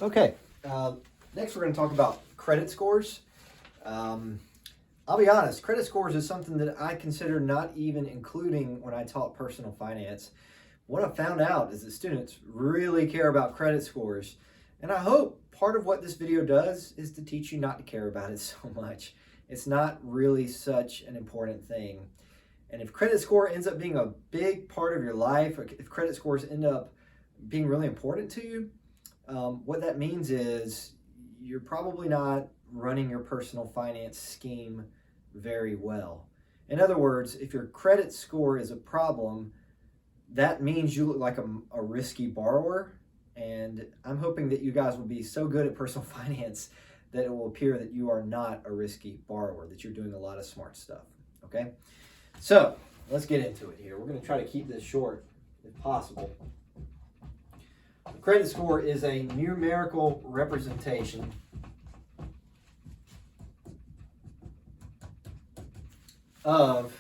Okay, next we're going to talk about credit scores. I'll be honest, credit scores is something that I consider not even including when I taught personal finance. What I found out is that students really care about credit scores, and I hope part of what this video does is to teach you not to care about it so much. It's not really such an important thing. And if credit score ends up being a big part of your life, or if credit scores end up being really important to you, what that means is you're probably not running your personal finance scheme very well. In other words, if your credit score is a problem, that means you look like a risky borrower. And I'm hoping that you guys will be so good at personal finance that it will appear that you are not a risky borrower, that you're doing a lot of smart stuff. Okay? So let's get into it here. We're going to try to keep this short if possible. The credit score is a numerical representation of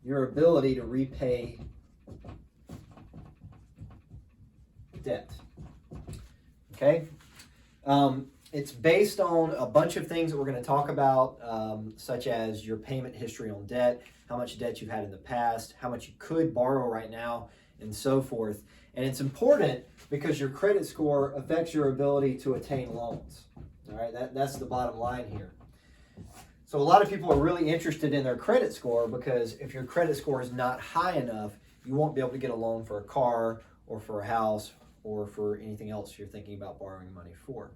your ability to repay debt. Okay? It's based on a bunch of things that we're going to talk about, such as your payment history on debt, how much debt you've had in the past, how much you could borrow right now, and so forth. And it's important because your credit score affects your ability to attain loans. All right, that's the bottom line here. So a lot of people are really interested in their credit score because if your credit score is not high enough, you won't be able to get a loan for a car or for a house or for anything else you're thinking about borrowing money for.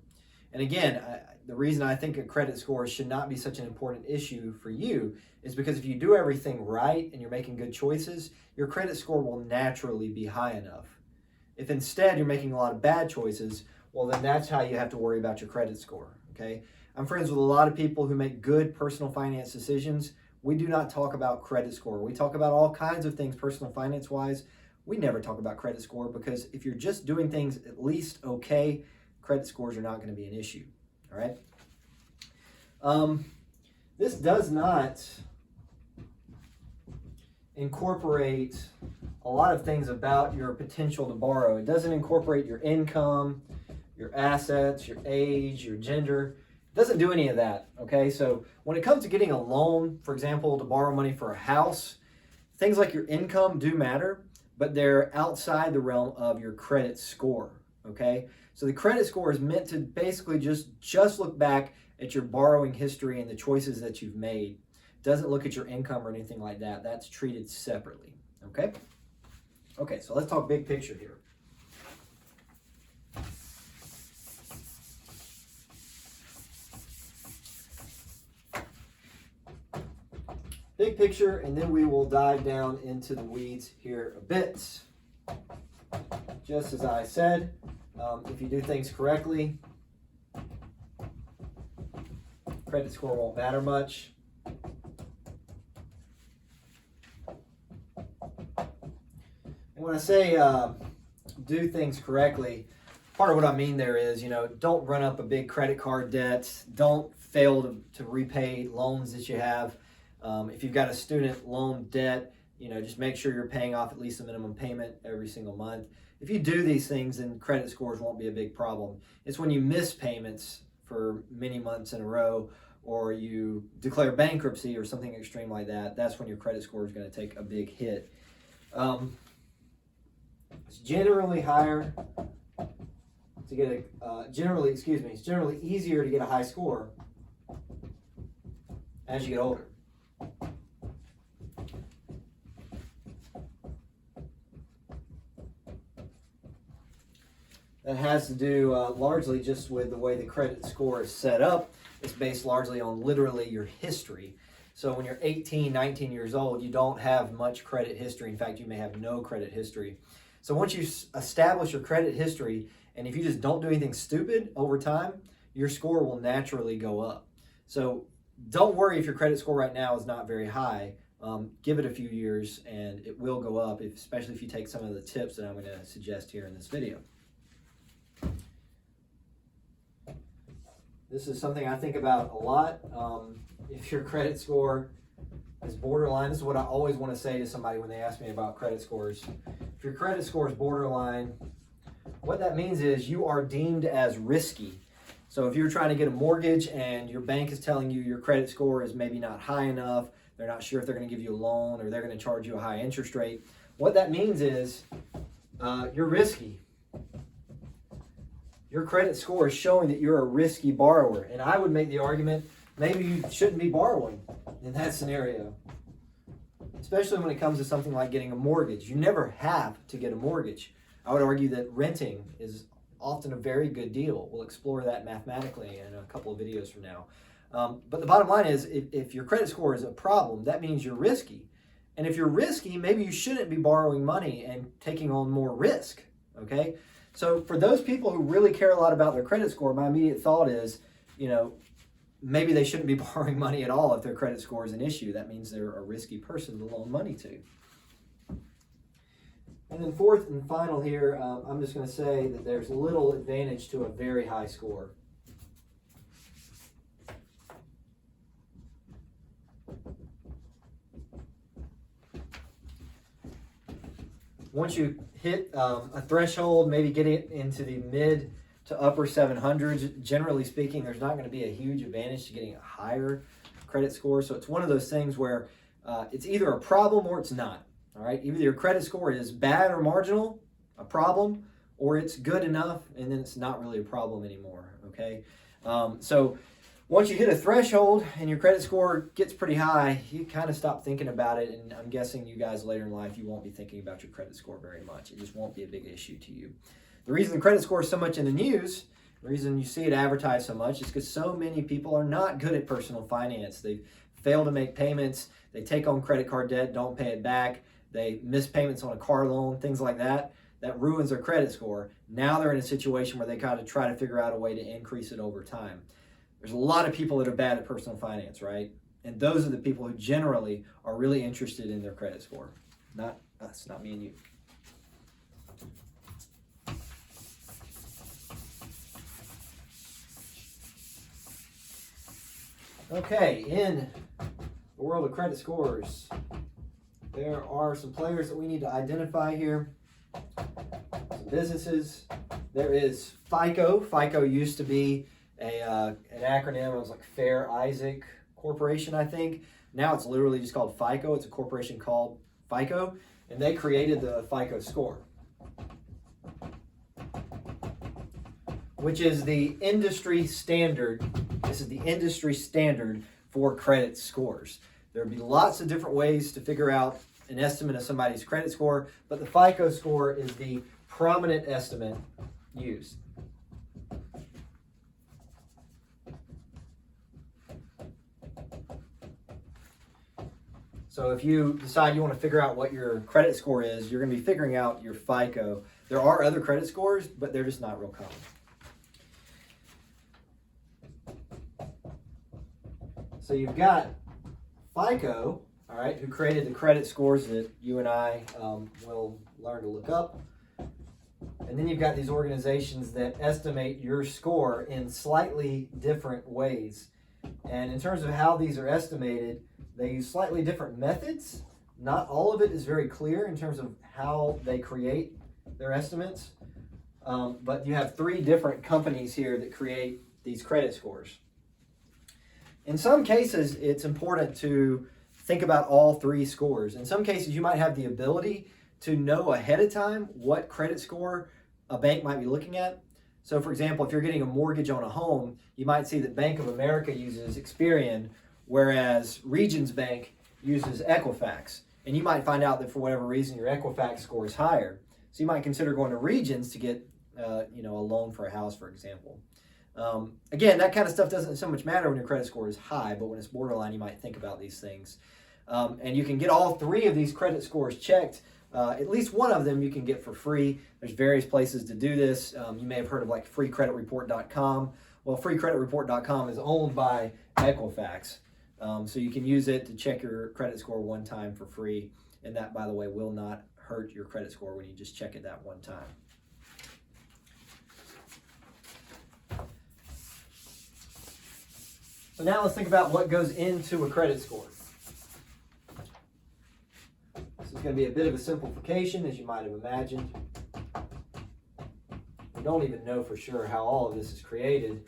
And again, the reason I think a credit score should not be such an important issue for you is because if you do everything right and you're making good choices, your credit score will naturally be high enough. If instead you're making a lot of bad choices, well, then that's how you have to worry about your credit score, okay? I'm friends with a lot of people who make good personal finance decisions. We do not talk about credit score. We talk about all kinds of things personal finance-wise. We never talk about credit score because if you're just doing things at least okay, credit scores are not going to be an issue, all right? This does not incorporate a lot of things about your potential to borrow. It doesn't incorporate your income, your assets, your age, your gender. It doesn't do any of that, okay? So when it comes to getting a loan, for example, to borrow money for a house, things like your income do matter, but they're outside the realm of your credit score, okay? So the credit score is meant to basically just look back at your borrowing history and the choices that you've made. It doesn't look at your income or anything like that. That's treated separately, okay? Okay, so let's talk big picture here. Big picture, and then we will dive down into the weeds here a bit. Just as I said, if you do things correctly, credit score won't matter much. And when I say do things correctly, part of what I mean there is, don't run up a big credit card debt. Don't fail to repay loans that you have. If you've got a student loan debt, just make sure you're paying off at least a minimum payment every single month. If you do these things, then credit scores won't be a big problem. It's when you miss payments for many months in a row, or you declare bankruptcy or something extreme like that, that's when your credit score is going to take a big hit. It's generally higher to get it's generally easier to get a high score as you get older. That has to do largely just with the way the credit score is set up. It's based largely on literally your history. So when you're 18, 19 years old, you don't have much credit history. In fact, you may have no credit history. So once you establish your credit history, and if you just don't do anything stupid over time, your score will naturally go up. So don't worry if your credit score right now is not very high. Give it a few years and it will go up, especially if you take some of the tips that I'm going to suggest here in this video. This is something I think about a lot. If your credit score is borderline, this is what I always want to say to somebody when they ask me about credit scores. If your credit score is borderline, What that means is you are deemed as risky. So if you're trying to get a mortgage and your bank is telling you your credit score is maybe not high enough, they're not sure if they're going to give you a loan or they're going to charge you a high interest rate, what that means is you're risky. Your credit score is showing that you're a risky borrower. And I would make the argument maybe you shouldn't be borrowing in that scenario, especially when it comes to something like getting a mortgage. You never have to get a mortgage. I would argue that renting is often a very good deal. We'll explore that mathematically in a couple of videos from now. But the bottom line is if your credit score is a problem, that means you're risky. And if you're risky, maybe you shouldn't be borrowing money and taking on more risk, okay? So for those people who really care a lot about their credit score, my immediate thought is, maybe they shouldn't be borrowing money at all if their credit score is an issue. That means they're a risky person to loan money to. And then fourth and final here, I'm just going to say that there's little advantage to a very high score. Once you hit a threshold, maybe get it into the mid to upper 700s, generally speaking, there's not going to be a huge advantage to getting a higher credit score. So it's one of those things where it's either a problem or it's not. All right, either your credit score is bad or marginal, a problem, or it's good enough, and then it's not really a problem anymore. Okay, so once you hit a threshold and your credit score gets pretty high, you kind of stop thinking about it, and I'm guessing you guys later in life, you won't be thinking about your credit score very much. It just won't be a big issue to you. The reason the credit score is so much in the news, the reason you see it advertised so much is because so many people are not good at personal finance. They fail to make payments, they take on credit card debt, don't pay it back, they miss payments on a car loan, things like that. That ruins their credit score. Now they're in a situation where they got to try to figure out a way to increase it over time. There's a lot of people that are bad at personal finance, right? And those are the people who generally are really interested in their credit score. Not us, not me and you. Okay, in the world of credit scores, there are some players that we need to identify here. Some businesses. There is FICO. FICO used to be an acronym. It was like Fair Isaac Corporation, I think. Now it's literally just called FICO. It's a corporation called FICO, and they created the FICO score, which is the industry standard. This is the industry standard for credit scores. There'll be lots of different ways to figure out an estimate of somebody's credit score, but the FICO score is the prominent estimate used. So if you decide you want to figure out what your credit score is, you're going to be figuring out your FICO. There are other credit scores, but they're just not real common. So you've got FICO, all right, who created the credit scores that you and I will learn to look up. And then you've got these organizations that estimate your score in slightly different ways. And in terms of how these are estimated, they use slightly different methods. Not all of it is very clear in terms of how they create their estimates. But you have three different companies here that create these credit scores. In some cases, it's important to think about all three scores. In some cases, you might have the ability to know ahead of time what credit score a bank might be looking at. So for example, if you're getting a mortgage on a home, you might see that Bank of America uses Experian, whereas Regions Bank uses Equifax. And you might find out that for whatever reason, your Equifax score is higher. So you might consider going to Regions to get a loan for a house, for example. Again, that kind of stuff doesn't so much matter when your credit score is high, but when it's borderline, you might think about these things. And you can get all three of these credit scores checked. At least one of them you can get for free. There's various places to do this. You may have heard of like freecreditreport.com. Well, freecreditreport.com is owned by Equifax. So you can use it to check your credit score one time for free. And that, by the way, will not hurt your credit score when you just check it that one time. So now let's think about what goes into a credit score. This is going to be a bit of a simplification, as you might have imagined. don't even know for sure how all of this is created.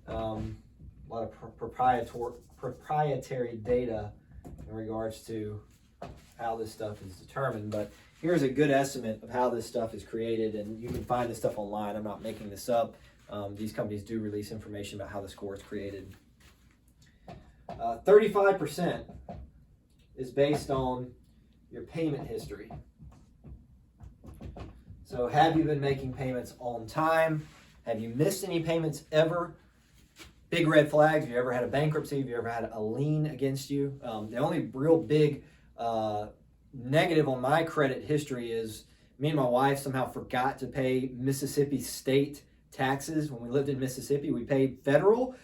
A lot of proprietary data in regards to how this stuff is determined, but here's a good estimate of how this stuff is created, and you can find this stuff online. I'm not making this up. These companies do release information about how the score is created. 35% is based on your payment history. So have you been making payments on time? Have you missed any payments ever? Big red flags. Have you ever had a bankruptcy? Have you ever had a lien against you? The only real big negative on my credit history is me and my wife somehow forgot to pay Mississippi state taxes. When we lived in Mississippi, we paid federal.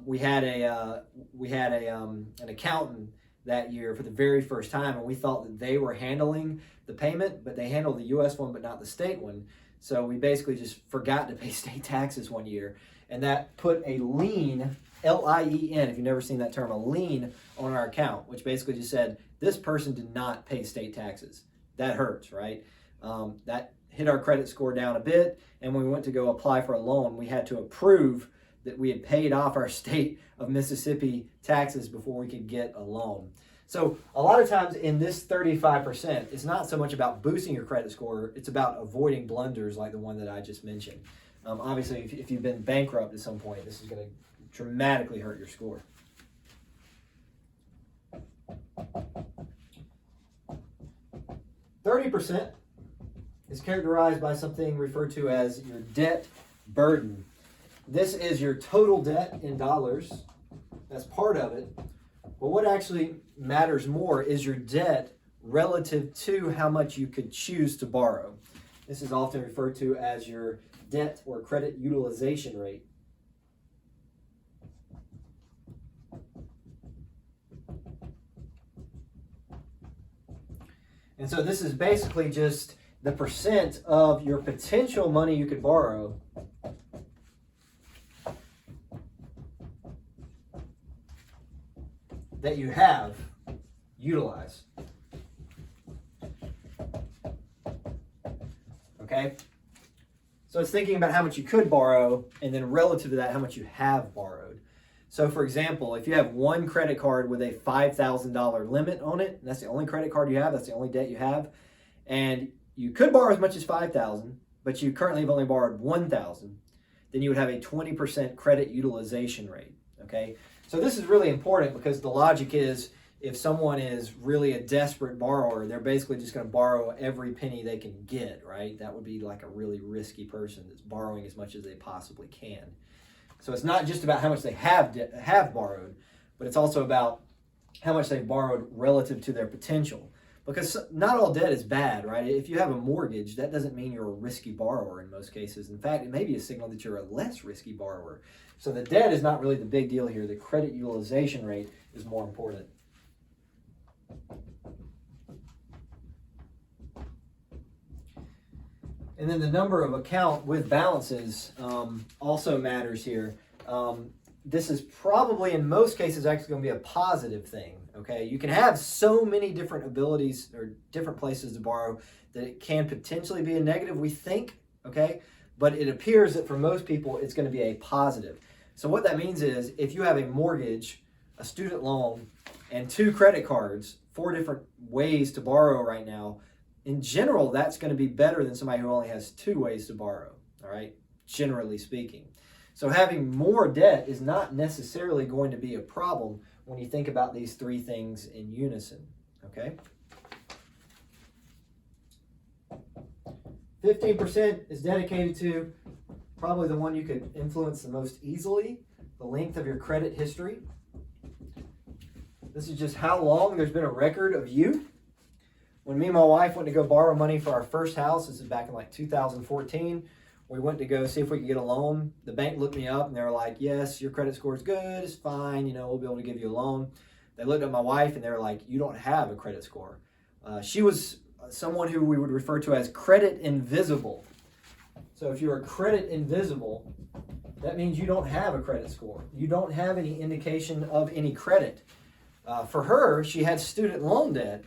We had an accountant that year for the very first time, and we thought that they were handling the payment, but they handled the U.S. one, but not the state one. So we basically just forgot to pay state taxes one year, and that put a lien, L-I-E-N, if you've never seen that term, a lien on our account, which basically just said this person did not pay state taxes. That hurts, right? That hit our credit score down a bit, and when we went to go apply for a loan, we had to approve that we had paid off our state of Mississippi taxes before we could get a loan. So a lot of times in this 35%, it's not so much about boosting your credit score, it's about avoiding blunders like the one that I just mentioned. Obviously, if you've been bankrupt at some point, this is going to dramatically hurt your score. %30 is characterized by something referred to as your debt burden. This is your total debt in dollars. That's part of it. But what actually matters more is your debt relative to how much you could choose to borrow. This is often referred to as your debt or credit utilization rate. And so this is basically just the percent of your potential money you could borrow that you have utilized. Okay? So it's thinking about how much you could borrow, and then relative to that, how much you have borrowed. So for example, if you have one credit card with a $5,000 limit on it, and that's the only credit card you have, that's the only debt you have, and you could borrow as much as $5,000, but you currently have only borrowed $1,000, then you would have a 20% credit utilization rate, okay? So this is really important because the logic is if someone is really a desperate borrower, they're basically just going to borrow every penny they can get, right? That would be like a really risky person that's borrowing as much as they possibly can. So it's not just about how much they have borrowed, but it's also about how much they've borrowed relative to their potential. Because not all debt is bad, right? If you have a mortgage, that doesn't mean you're a risky borrower in most cases. In fact, it may be a signal that you're a less risky borrower. So the debt is not really the big deal here. The credit utilization rate is more important. And then the number of account with balances also matters here. This is probably in most cases actually going to be a positive thing. Okay, you can have so many different abilities or different places to borrow that it can potentially be a negative, we think, okay? But it appears that for most people, it's going to be a positive. So what that means is if you have a mortgage, a student loan, and 2 credit cards, 4 different ways to borrow right now, in general, that's going to be better than somebody who only has 2 ways to borrow, all right? Generally speaking. So having more debt is not necessarily going to be a problem when you think about these 3 things in unison, okay? 15% is dedicated to probably the one you could influence the most easily, the length of your credit history. This is just how long there's been a record of you. When me and my wife went to go borrow money for our first house, this is back in like 2014, we went to go see if we could get a loan. The bank looked me up and they were like, yes, your credit score is good, it's fine, you know, we'll be able to give you a loan. They looked at my wife and they were like, you don't have a credit score. She was someone who we would refer to as credit invisible. So if you are credit invisible, that means you don't have a credit score. You don't have any indication of any credit. For her, she had student loan debt,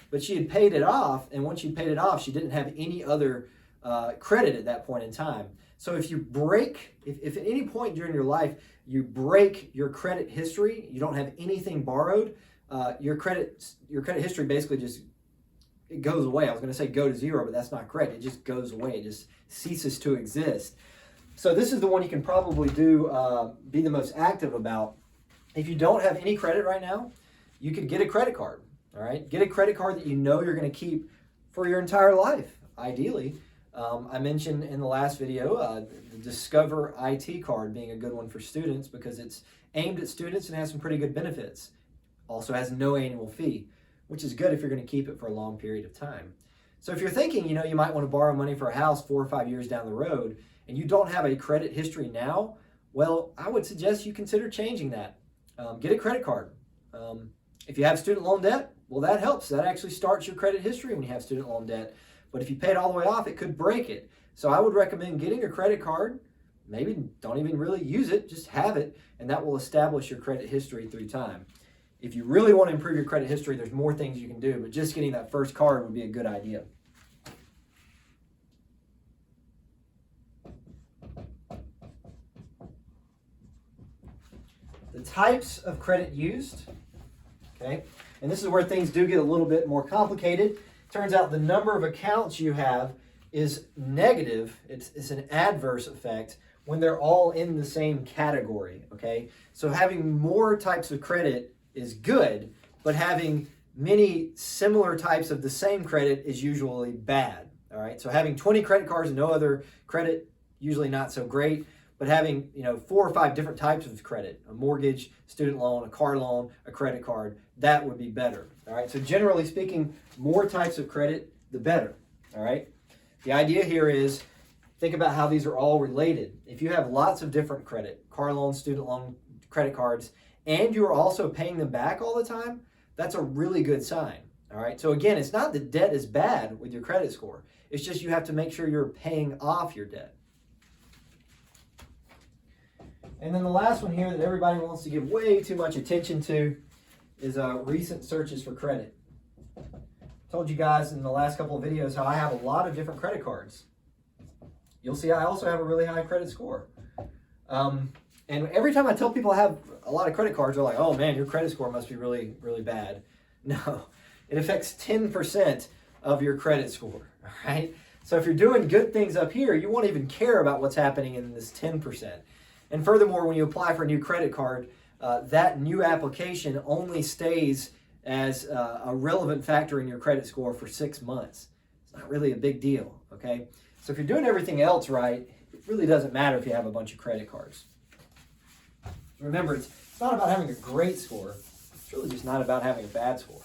but she had paid it off, and once she paid it off, she didn't have any other credit at that point in time. So if you break, if at any point during your life you break your credit history, you don't have anything borrowed, your credit history basically just, it goes away. I was going to say go to zero, but that's not correct. It just goes away. It just ceases to exist. So this is the one you can probably be the most active about. If you don't have any credit right now, you could get a credit card. All right, get a credit card that you know you're going to keep for your entire life, ideally. I mentioned in the last video the Discover IT card being a good one for students because it's aimed at students and has some pretty good benefits. Also has no annual fee, which is good if you're going to keep it for a long period of time. So if you're thinking, you might want to borrow money for a house 4 or 5 years down the road and you don't have a credit history now, well, I would suggest you consider changing that. Get a credit card. If you have student loan debt, well, that helps. That actually starts your credit history when you have student loan debt. But if you pay it all the way off, it could break it. So I would recommend getting a credit card. Maybe don't even really use it, just have it, and that will establish your credit history through time. If you really want to improve your credit history, there's more things you can do, but just getting that first card would be a good idea. The types of credit used, okay? And this is where things do get a little bit more complicated. Turns out the number of accounts you have is negative. It's an adverse effect when they're all in the same category, okay? So having more types of credit is good, but having many similar types of the same credit is usually bad, all right? So having 20 credit cards and no other credit, usually not so great, but having 4 or 5 different types of credit, a mortgage, student loan, a car loan, a credit card, that would be better, all right? So generally speaking, more types of credit, the better, all right? The idea here is think about how these are all related. If you have lots of different credit, car loan, student loan, credit cards, and you're also paying them back all the time, that's a really good sign, all right? So again, it's not that debt is bad with your credit score. It's just you have to make sure you're paying off your debt. And then the last one here that everybody wants to give way too much attention to is recent searches for credit. I told you guys in the last couple of videos how I have a lot of different credit cards. You'll see I also have a really high credit score. And every time I tell people I have a lot of credit cards, they're like, oh man, your credit score must be really, really bad. No, it affects 10% of your credit score, all right? So if you're doing good things up here, you won't even care about what's happening in this 10%. And furthermore, when you apply for a new credit card, that new application only stays as a relevant factor in your credit score for 6 months. It's not really a big deal, okay? So if you're doing everything else right, it really doesn't matter if you have a bunch of credit cards. Remember, it's not about having a great score. It's really just not about having a bad score.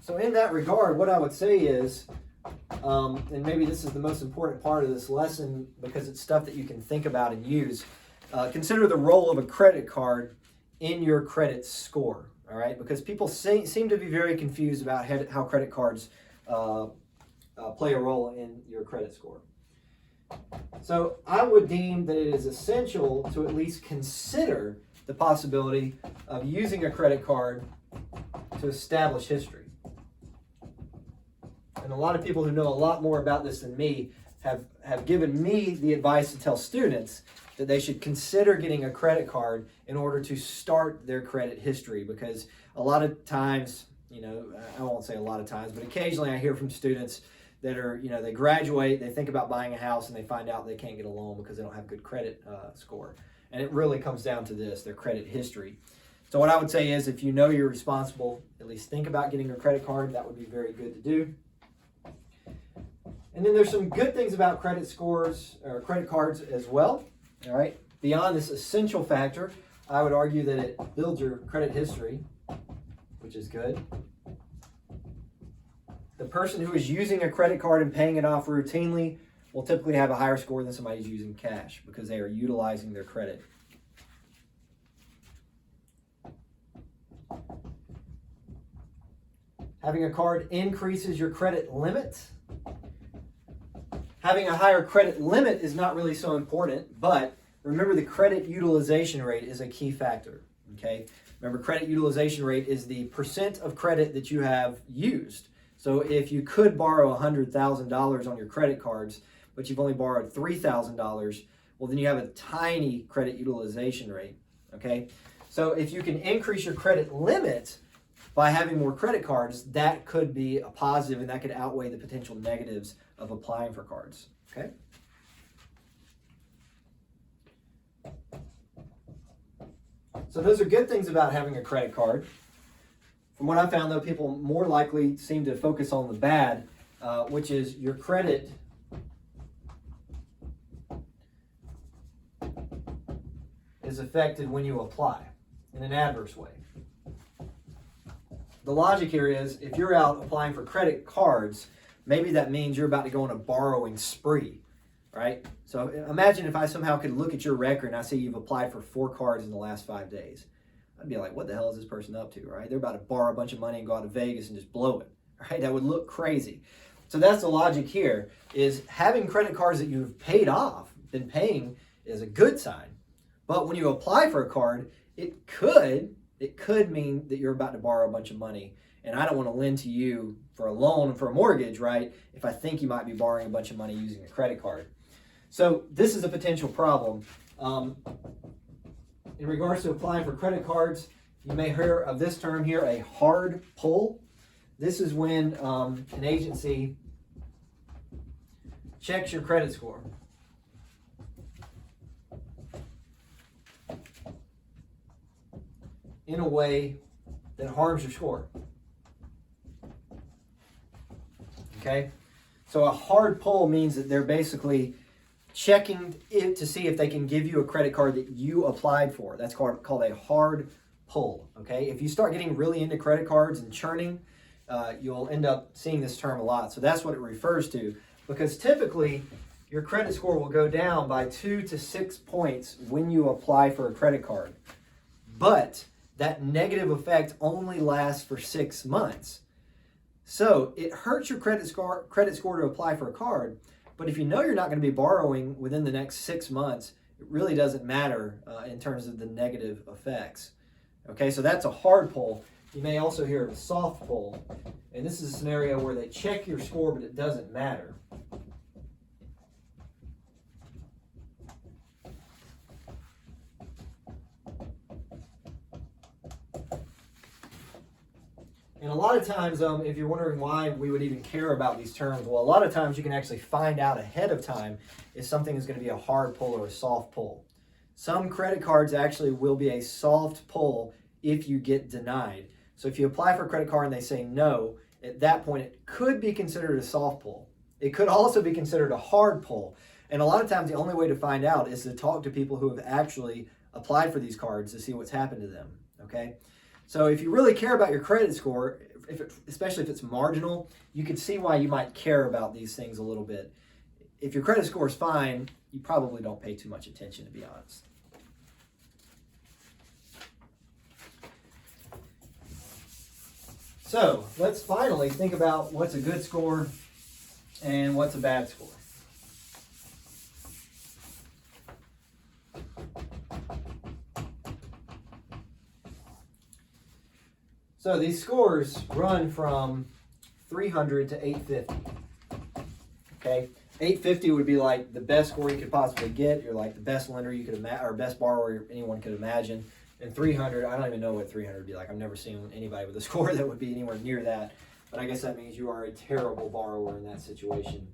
So in that regard, what I would say is, and maybe this is the most important part of this lesson because it's stuff that you can think about and use, consider the role of a credit card in your credit score, all right? Because people seem to be very confused about how credit cards play a role in your credit score. So I would deem that it is essential to at least consider the possibility of using a credit card to establish history. And a lot of people who know a lot more about this than me have given me the advice to tell students that they should consider getting a credit card in order to start their credit history, because a lot of times, I won't say a lot of times, but occasionally I hear from students that are, they graduate, they think about buying a house, and they find out they can't get a loan because they don't have good credit score. And it really comes down to this, their credit history. So what I would say is if you know you're responsible, at least think about getting a credit card. That would be very good to do. And then there's some good things about credit scores or credit cards as well. All right. Beyond this essential factor, I would argue that it builds your credit history, which is good. The person who is using a credit card and paying it off routinely will typically have a higher score than somebody who's using cash because they are utilizing their credit. Having a card increases your credit limit. Having a higher credit limit is not really so important, but remember the credit utilization rate is a key factor, okay? Remember, credit utilization rate is the percent of credit that you have used. So if you could borrow $100,000 on your credit cards, but you've only borrowed $3,000, well, then you have a tiny credit utilization rate, okay? So if you can increase your credit limit by having more credit cards, that could be a positive, and that could outweigh the potential negatives of applying for cards, okay? So those are good things about having a credit card. From what I found, though, people more likely seem to focus on the bad, which is your credit is affected when you apply in an adverse way. The logic here is if you're out applying for credit cards, maybe that means you're about to go on a borrowing spree, right? So imagine if I somehow could look at your record and I see you've applied for 4 cards in the last 5 days. I'd be like, what the hell is this person up to, right? They're about to borrow a bunch of money and go out to Vegas and just blow it, right? That would look crazy. So that's the logic here, is having credit cards that you've paid off, been paying, is a good sign. But when you apply for a card, it could mean that you're about to borrow a bunch of money. And I don't want to lend to you for a loan, for a mortgage, right? If I think you might be borrowing a bunch of money using a credit card. So this is a potential problem. In regards to applying for credit cards, you may hear of this term here, a hard pull. This is when an agency checks your credit score. In a way that harms your score. Okay? So a hard pull means that they're basically checking it to see if they can give you a credit card that you applied for. That's called a hard pull. Okay? If you start getting really into credit cards and churning, you'll end up seeing this term a lot. So that's what it refers to. Because typically, your credit score will go down by 2 to 6 points when you apply for a credit card. But that negative effect only lasts for 6 months. So it hurts your credit score to apply for a card, but if you know you're not going to be borrowing within the next 6 months, it really doesn't matter in terms of the negative effects. Okay, so that's a hard pull. You may also hear of a soft pull, and this is a scenario where they check your score, but it doesn't matter. And a lot of times, if you're wondering why we would even care about these terms, well, a lot of times you can actually find out ahead of time if something is going to be a hard pull or a soft pull. Some credit cards actually will be a soft pull if you get denied. So if you apply for a credit card and they say no, at that point it could be considered a soft pull. It could also be considered a hard pull. And a lot of times the only way to find out is to talk to people who have actually applied for these cards to see what's happened to them, okay? So if you really care about your credit score, especially if it's marginal, you can see why you might care about these things a little bit. If your credit score is fine, you probably don't pay too much attention, to be honest. So let's finally think about what's a good score and what's a bad score. So these scores run from 300 to 850. Okay, 850 would be like the best score you could possibly get. You're like the best lender you could imagine, or best borrower anyone could imagine. And 300, I don't even know what 300 would be like. I've never seen anybody with a score that would be anywhere near that. But I guess that means you are a terrible borrower in that situation.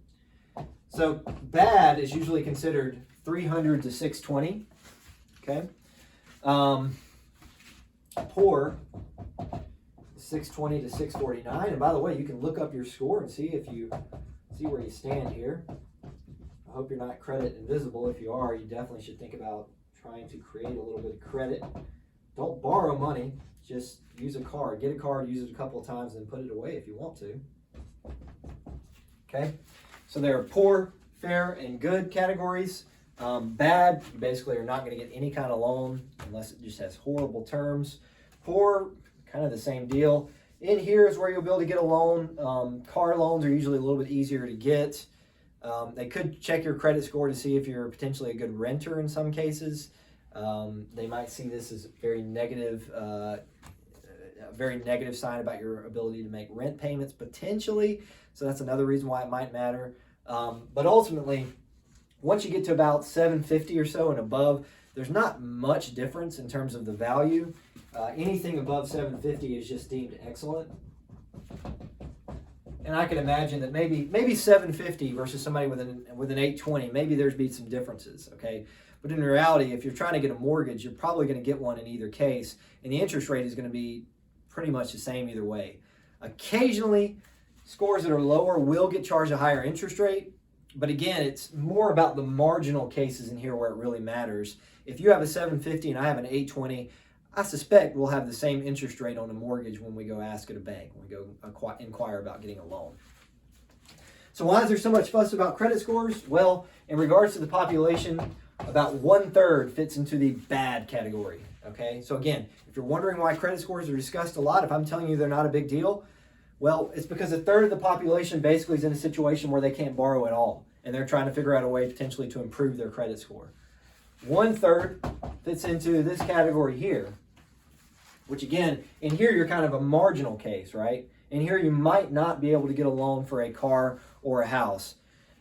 So bad is usually considered 300 to 620. Okay. Poor, 620 to 649. And by the way, you can look up your score and see where you stand here. I hope you're not credit invisible. If you are, you definitely should think about trying to create a little bit of credit. Don't borrow money. Just use a card. Get a card, use it a couple of times, and put it away if you want to. Okay? So there are poor, fair, and good categories. Bad, you basically are not going to get any kind of loan unless it just has horrible terms. Poor, kind of the same deal. In here is where you'll be able to get a loan. Car loans are usually a little bit easier to get. They could check your credit score to see if you're potentially a good renter in some cases. They might see this as very negative a very negative sign about your ability to make rent payments potentially. So that's another reason why it might matter. But ultimately, once you get to about 750 or so and above, there's not much difference in terms of the value. Anything above 750 is just deemed excellent. And I can imagine that maybe 750 versus somebody with an 820, maybe there's be some differences, okay? But in reality, if you're trying to get a mortgage, you're probably going to get one in either case, and the interest rate is going to be pretty much the same either way. Occasionally, scores that are lower will get charged a higher interest rate, but again, it's more about the marginal cases in here where it really matters. If you have a 750 and I have an 820, I suspect we'll have the same interest rate on a mortgage when we go ask at a bank, when we go inquire about getting a loan. So why is there so much fuss about credit scores? Well, in regards to the population, about 1/3 fits into the bad category, okay? So again, if you're wondering why credit scores are discussed a lot, if I'm telling you they're not a big deal, well, it's because 1/3 of the population basically is in a situation where they can't borrow at all, and they're trying to figure out a way potentially to improve their credit score. 1/3 fits into this category here, which again, in here you're kind of a marginal case, right? In here you might not be able to get a loan for a car or a house.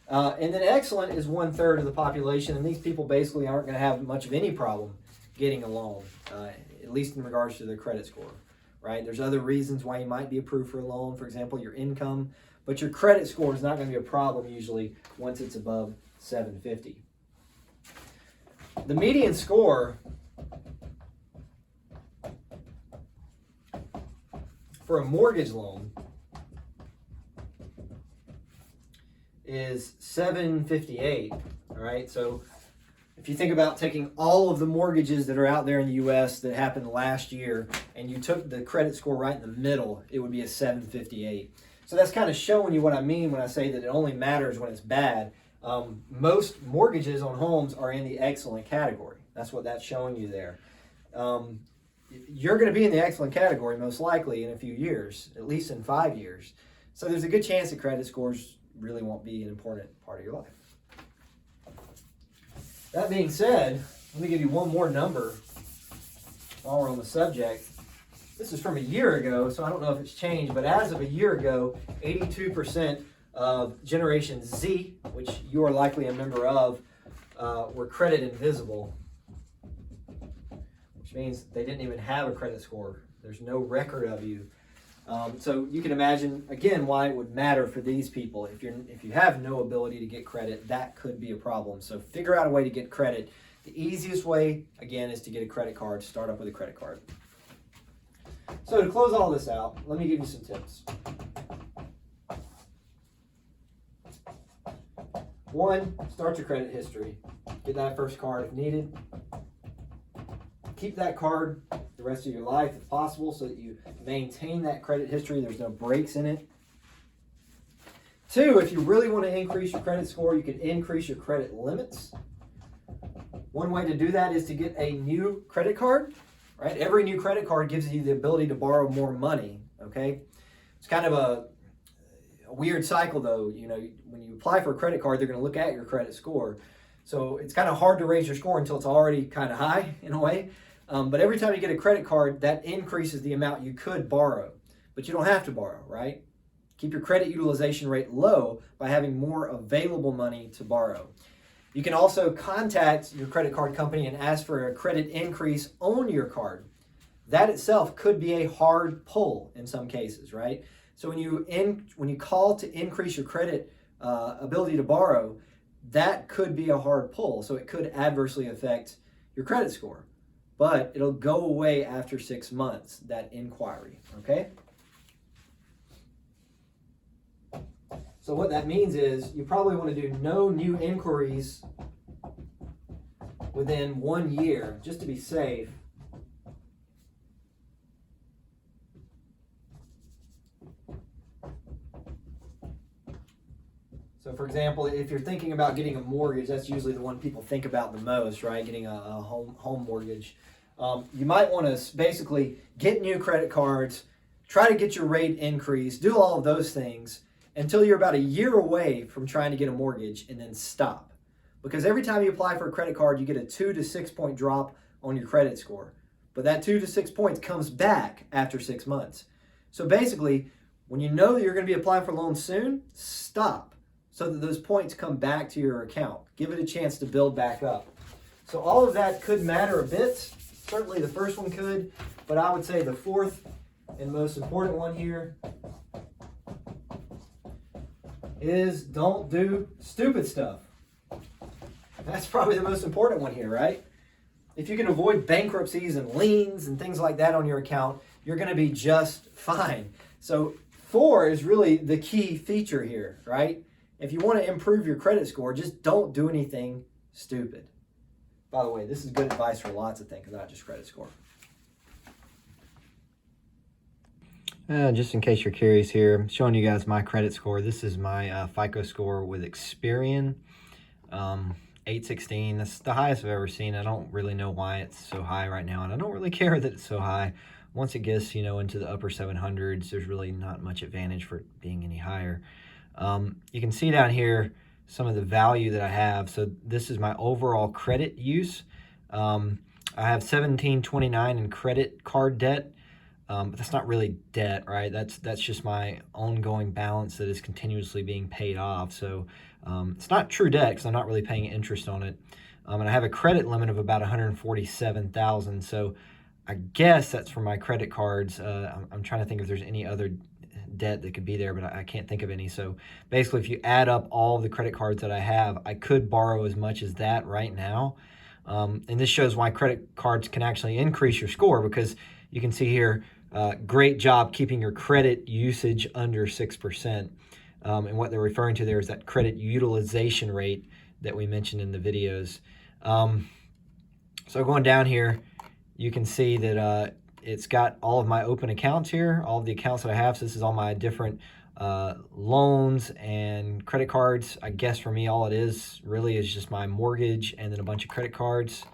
And then excellent is 1/3 of the population, and these people basically aren't going to have much of any problem getting a loan, at least in regards to their credit score, right? There's other reasons why you might be approved for a loan, for example, your income, but your credit score is not going to be a problem usually once it's above 750. The median score for a mortgage loan is 758, all right? So if you think about taking all of the mortgages that are out there in the U.S. that happened last year, and you took the credit score right in the middle, it would be a 758. So that's kind of showing you what I mean when I say that it only matters when it's bad. Most mortgages on homes are in the excellent category. That's what that's showing you there. You're going to be in the excellent category most likely in a few years, at least in 5 years. So there's a good chance that credit scores really won't be an important part of your life. That being said, let me give you one more number while we're on the subject. This is from a year ago, so I don't know if it's changed, but as of a year ago, 82% of Generation Z, which you are likely a member of, were credit invisible, which means they didn't even have a credit score. There's no record of you. So you can imagine, again, why it would matter for these people. If you have no ability to get credit, that could be a problem. So figure out a way to get credit. The easiest way, again, is to get a credit card. Start up with a credit card. So to close all this out, let me give you some tips. 1, start your credit history. Get that first card if needed. Keep that card the rest of your life if possible so that you maintain that credit history. There's no breaks in it. 2, if you really want to increase your credit score, you can increase your credit limits. One way to do that is to get a new credit card, right? Every new credit card gives you the ability to borrow more money, okay? It's kind of a weird cycle though. You know, when you apply for a credit card, they're going to look at your credit score. So it's kind of hard to raise your score until it's already kind of high in a way. But every time you get a credit card, that increases the amount you could borrow. But you don't have to borrow, right? Keep your credit utilization rate low by having more available money to borrow. You can also contact your credit card company and ask for a credit increase on your card. That itself could be a hard pull in some cases, right? So when you call to increase your credit ability to borrow, that could be a hard pull. So it could adversely affect your credit score. But it'll go away after 6 months, that inquiry, okay? So what that means is you probably want to do no new inquiries within 1 year, just to be safe. So for example, if you're thinking about getting a mortgage, that's usually the one people think about the most, right? Getting a home mortgage. You might want to basically get new credit cards, try to get your rate increased, do all of those things until you're about a year away from trying to get a mortgage, and then stop. Because every time you apply for a credit card, you get a 2 to 6 point drop on your credit score. but that 2 to 6 points comes back after 6 months. So basically, when you know that you're going to be applying for loans soon, stop so that those points come back to your account. Give it a chance to build back up. So all of that could matter a bit. Certainly the first one could, but I would say the fourth and most important one here is don't do stupid stuff. That's probably the most important one here, right? If you can avoid bankruptcies and liens and things like that on your account, you're going to be just fine. So 4 is really the key feature here, right? If you want to improve your credit score, just don't do anything stupid. By the way, this is good advice for lots of things, not just credit score. Just in case you're curious here, I'm showing you guys my credit score. This is my FICO score with Experian, 816. That's the highest I've ever seen. I don't really know why it's so high right now, and I don't really care that it's so high. Once it gets, into the upper 700s, there's really not much advantage for it being any higher. You can see down here some of the value that I have. So this is my overall credit use. I have $1,729 in credit card debt. But that's not really debt, right? That's just my ongoing balance that is continuously being paid off. So it's not true debt because I'm not really paying interest on it. And I have a credit limit of about $147,000. So I guess that's for my credit cards. I'm trying to think if there's any other debt that could be there, but I can't think of any. So basically, if you add up all the credit cards that I have, I could borrow as much as that right now. And this shows why credit cards can actually increase your score, because you can see here, great job keeping your credit usage under 6%. And what they're referring to there is that credit utilization rate that we mentioned in the videos. So going down here, you can see that it's got all of my open accounts here, all of the accounts that I have. So this is all my different loans and credit cards. I guess for me, all it is really is just my mortgage and then a bunch of credit cards.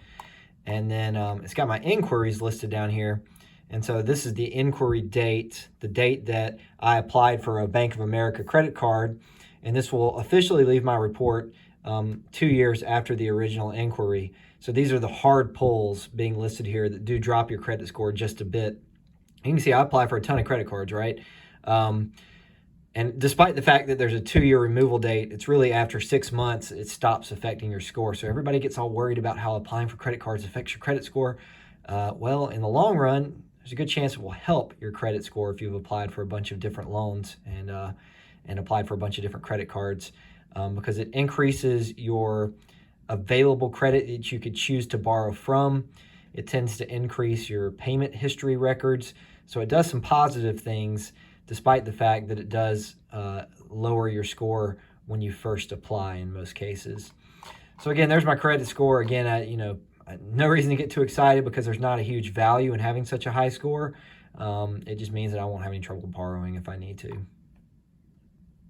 And then it's got my inquiries listed down here. And so this is the inquiry date, the date that I applied for a Bank of America credit card. And this will officially leave my report 2 years after the original inquiry. So these are the hard pulls being listed here that do drop your credit score just a bit. You can see I apply for a ton of credit cards, right? And despite the fact that there's a 2-year removal date, it's really after 6 months, it stops affecting your score. So everybody gets all worried about how applying for credit cards affects your credit score. Well, in the long run, there's a good chance it will help your credit score if you've applied for a bunch of different loans and applied for a bunch of different credit cards, because it increases your available credit that you could choose to borrow from. It tends to increase your payment history records. So it does some positive things, despite the fact that it does lower your score when you first apply in most cases. So again, there's my credit score. Again, no reason to get too excited because there's not a huge value in having such a high score. It just means that I won't have any trouble borrowing if I need to.